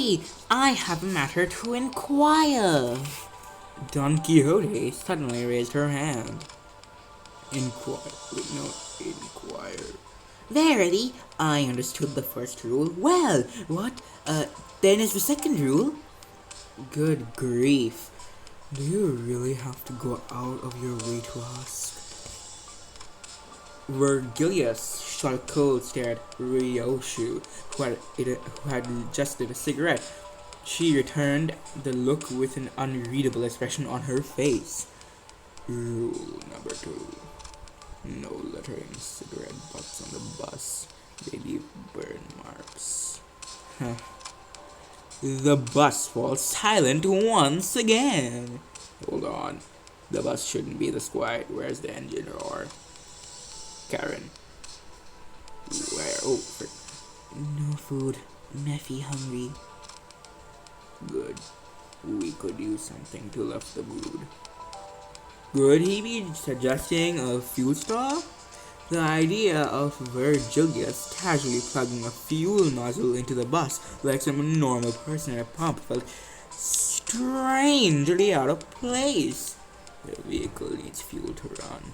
Hey, I have a matter to inquire. Don Quixote suddenly raised her hand. Inquire. Verily, I understood the first rule. Well, what, then is the second rule? Good grief. Do you really have to go out of your way to ask? Virgilius shot a cold stare at Ryoshu, who had just lit a cigarette. She returned the look with an unreadable expression on her face. Rule number 2. No littering cigarette butts on the bus. They leave burn marks. Huh. The bus falls silent once again. Hold on. The bus shouldn't be this quiet. Where's the engine roar? Karen. Where? Oh, frick. No food. Meffy hungry. Good. We could use something to lift the mood. Would he be suggesting a fuel stop? The idea of Virgilius casually plugging a fuel nozzle into the bus like some normal person at a pump felt strangely out of place. The vehicle needs fuel to run.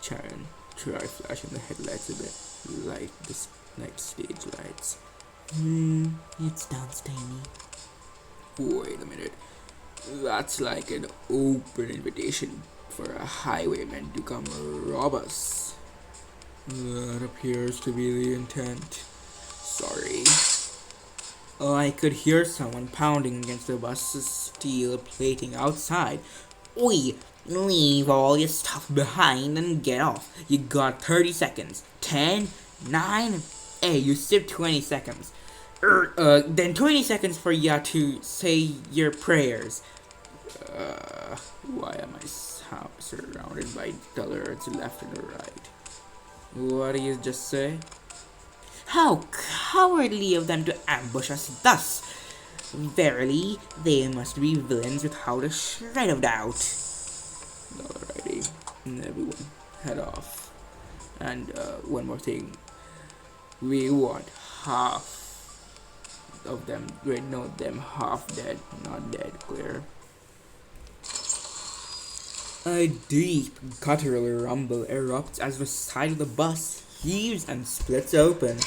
Sharon, try flashing the headlights a bit. Light stage lights. It's done, Steiny. Wait a minute. That's like an open invitation for a highwayman to come rob us. That appears to be the intent. Sorry. I could hear someone pounding against the bus's steel plating outside. Oi! Leave all your stuff behind and get off. You got 30 seconds. 10, 9, hey, you skipped 20 seconds. Then 20 seconds for ya to say your prayers. Why am I surrounded by dullards left and right? What do you just say? How cowardly of them to ambush us thus! Verily, they must be villains without a shred of doubt. Alrighty, everyone, head off. And one more thing. We want half of them. Wait, no, them half dead, not dead, clear? A deep guttural rumble erupts as the side of the bus heaves and splits open.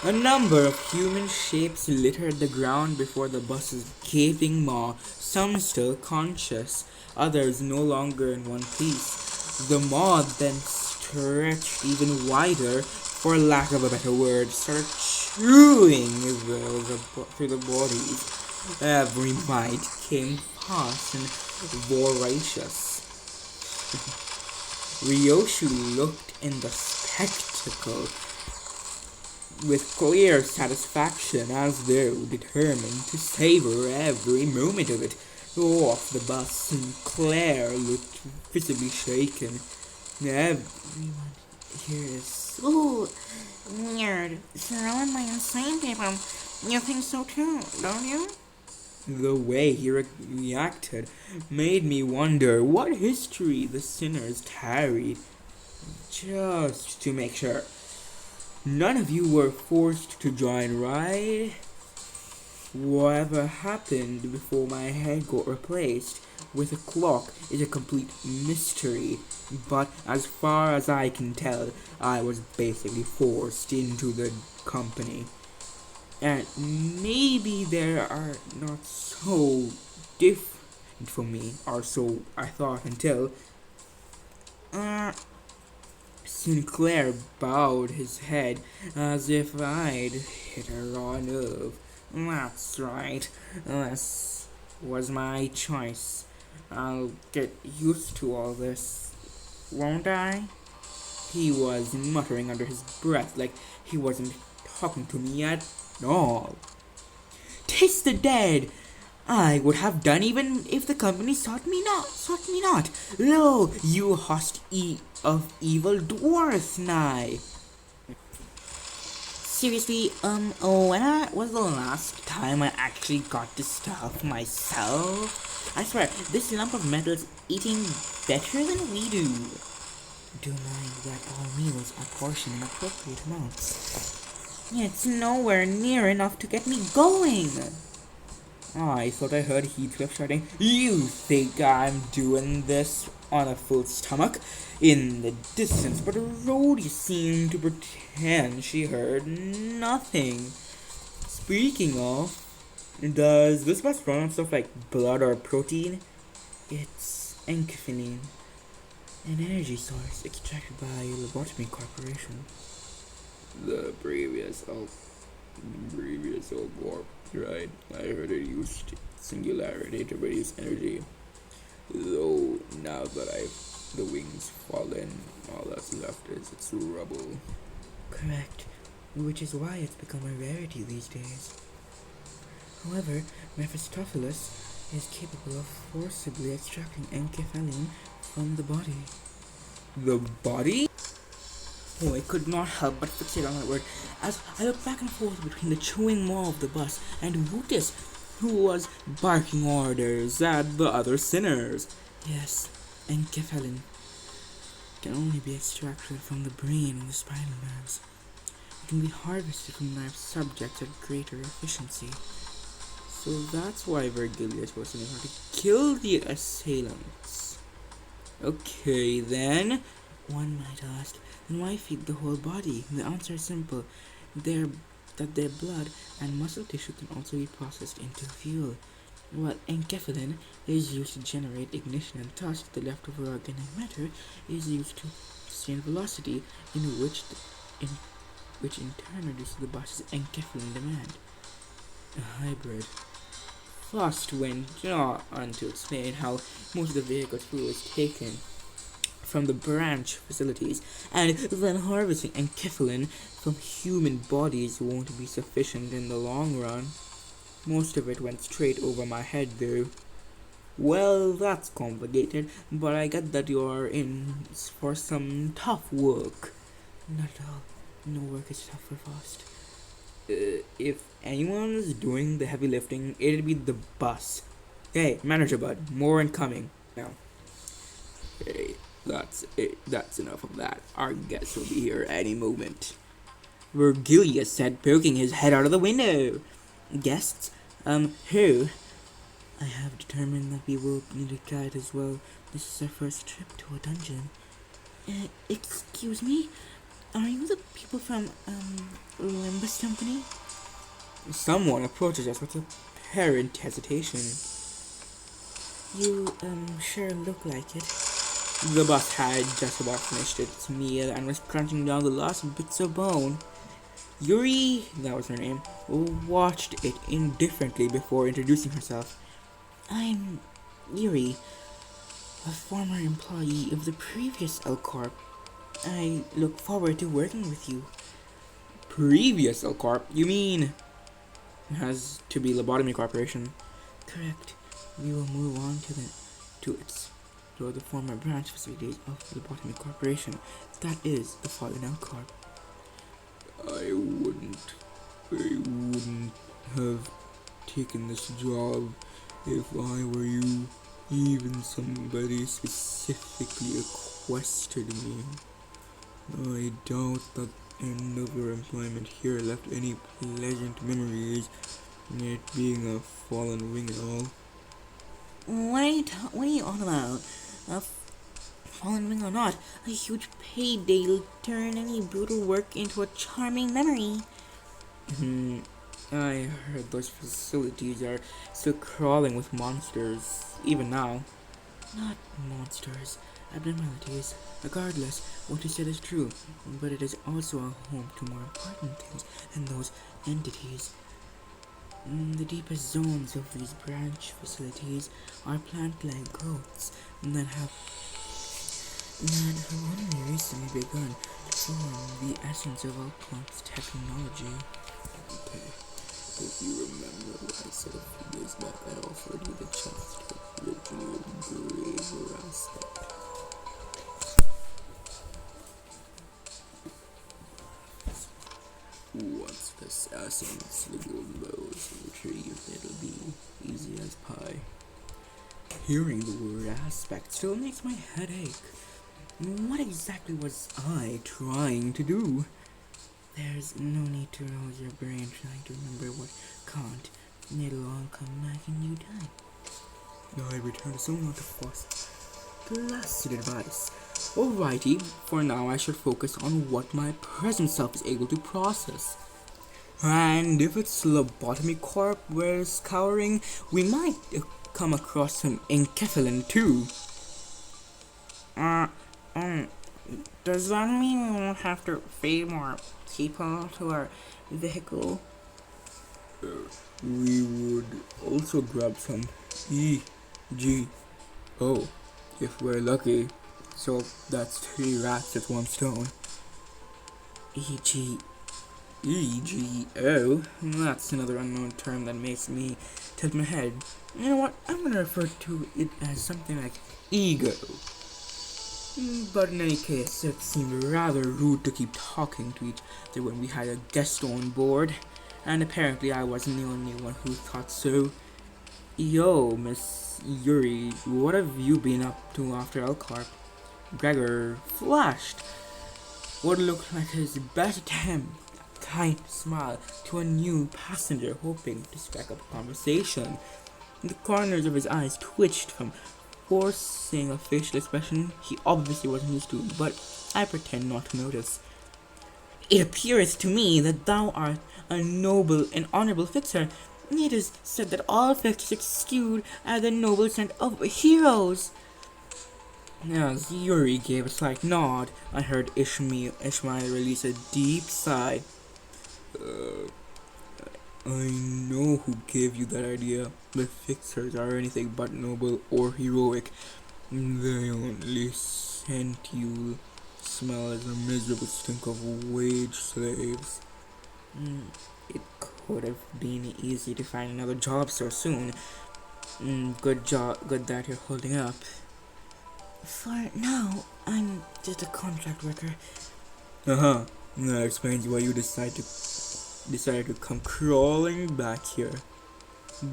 A number of human shapes litter the ground before the bus's gaping maw, some still conscious, others no longer in one piece. The maw then stretched even wider, for lack of a better word, started chewing through the bodies. Every bite came fast and voracious. Ryoshu looked in the spectacle with clear satisfaction, as though determined to savor every moment of it. Off the bus, Sinclair looked visibly shaken. Everyone here is so weird, surrounded by insane people. You think so too, don't you? The way he reacted made me wonder what history the sinners carried. Just to make sure. None of you were forced to join, right? Whatever happened before my head got replaced with a clock is a complete mystery, but as far as I can tell, I was basically forced into the company. And maybe they are not so different from me, or so I thought until... Sinclair bowed his head as if I'd hit a raw nerve. That's right, this was my choice. I'll get used to all this, won't I? He was muttering under his breath like he wasn't talking to me at all. Taste the dead! I would have done even if the company sought me not. Lo, you host of evil dwarfs nigh. Seriously, when was the last time I actually got this stuff myself? I swear, this lump of metal's eating better than we do. Do mind that all meals are portioned in appropriate amounts. It's nowhere near enough to get me going. I thought I heard Heathcliff shouting, "You think I'm doing this on a full stomach?" in the distance, but Rhodey seemed to pretend she heard nothing. Speaking of, does this bus run on stuff like blood or protein? It's encephaline, an energy source extracted by Lobotomy Corporation. The previous old warp, right? I heard it used singularity to produce energy. Though now that the wings fallen, all that's left is its rubble. Correct, which is why it's become a rarity these days. However, Mephistopheles is capable of forcibly extracting encephaline from the body. The body? Oh, I could not help but fixate on that word as I looked back and forth between the chewing maw of the bus and Vutis, who was barking orders at the other sinners. Yes, encephalin can only be extracted from the brain and the spinal nerves. It can be harvested from live subjects at greater efficiency. So that's why Virgilius was in order to kill the assailants. Okay, then, one might ask, then why feed the whole body? The answer is simple. That their blood and muscle tissue can also be processed into fuel. While encephalin is used to generate ignition and thus the leftover organic matter is used to sustain velocity, which in turn reduces the bus's encephalin demand. A hybrid. First went on to explain how most of the vehicle's fuel is taken from the branch facilities, and then harvesting encephalin from human bodies won't be sufficient in the long run. Most of it went straight over my head though. Well, that's complicated, but I get that you're in for some tough work. Not at all. No work is tough or fast. If anyone's doing the heavy lifting, it'd be the bus. Hey, manager bud, more incoming. Now. Hey, that's it. That's enough of that. Our guest will be here any moment. Virgilius said, poking his head out of the window. Guests? Who? I have determined that we will need a guide as well. This is our first trip to a dungeon. Excuse me? Are you the people from, Limbus Company? Someone approaches us with apparent hesitation. You, sure look like it. The bus had just about finished its meal and was crunching down the last bits of bone. Yuri, that was her name, watched it indifferently before introducing herself. I'm Yuri, a former employee of the previous L Corp. I look forward to working with you. Previous L Corp? You mean it has to be Lobotomy Corporation? Correct. We will move on to the former branch facilities of the Lobotomy Corporation. That is the fallen L Corp. I wouldn't have taken this job if I were you. Even somebody specifically requested me. I doubt that end of your employment here left any pleasant memories, it being a fallen wing and all. What are you on about? A fallen wing or not, a huge payday will turn any brutal work into a charming memory. I heard those facilities are still crawling with monsters, even now. Not monsters, abnormalities. Regardless, what you said is true, but it is also a home to more important things than those entities. The deepest zones of these branch facilities are plant-like growths that have only recently begun to form the essence of all plants' technology. Okay, if you remember what I said a few days back, I offered you the chance to rid your graver aspect. Once the assassins the golden bows retrieved, it'll be easy as pie. Hearing the word aspect still makes my head ache. What exactly was I trying to do? There's no need to rouse your brain trying to remember what can't. It'll all come back in due time. I return to someone to force. Blasted advice. Alrighty, for now I should focus on what my present self is able to process. And if it's lobotomy corp we're scouring, we might come across some enkephalin too. Does that mean we won't have to feed more people to our vehicle? We would also grab some EGO if we're lucky. So that's 3 rats with 1 stone. EGO? That's another unknown term that makes me tilt my head. You know what? I'm gonna refer to it as something like ego. But in any case, it seemed rather rude to keep talking to each other when we had a guest on board. And apparently I wasn't the only one who thought so. Yo, Miss Yuri, what have you been up to after Elcarp? Gregor flashed what looked like his best attempt, a kind smile to a new passenger, hoping to strike up a conversation. The corners of his eyes twitched from forcing a facial expression he obviously wasn't used to, but I pretend not to notice. It appears to me that thou art a noble and honorable fixer. It is said that all fixers exude as the noble scent of heroes. As Yuri gave a slight nod, I heard Ishmael release a deep sigh. I know who gave you that idea. The fixers are anything but noble or heroic. They only scent you smell as a miserable stink of wage slaves. It could have been easy to find another job so soon. Good that you're holding up. For now, I'm just a contract worker. That explains why you decided to come crawling back here.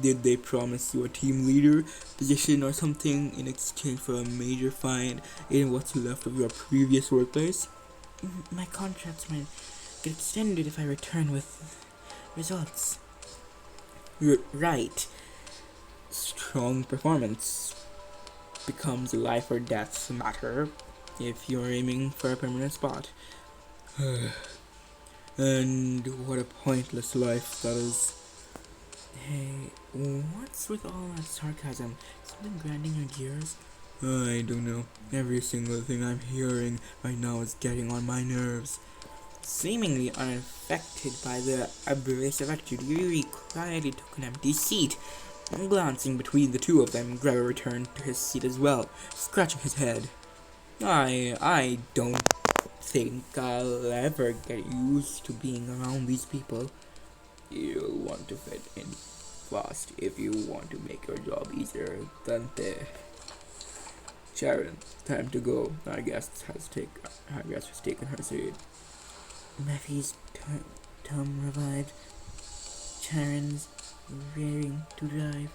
Did they promise you a team leader position or something in exchange for a major find in what's left of your previous workplace? My contracts might get extended if I return with results. Right. Strong performance becomes a life or death matter if you're aiming for a permanent spot. And what a pointless life that is. Hey, what's with all that sarcasm? Something grinding your gears? I don't know. Every single thing I'm hearing right now is getting on my nerves. Seemingly unaffected by the abrasive attitude, Yuri quietly took an empty seat. Glancing between the two of them, Gregor returned to his seat as well, scratching his head. I don't think I'll ever get used to being around these people. You'll want to fit in fast if you want to make your job easier, Dante. Sharon, time to go. Our guest has taken her seat. Mephi's tongue revived. Sharon's raring to drive.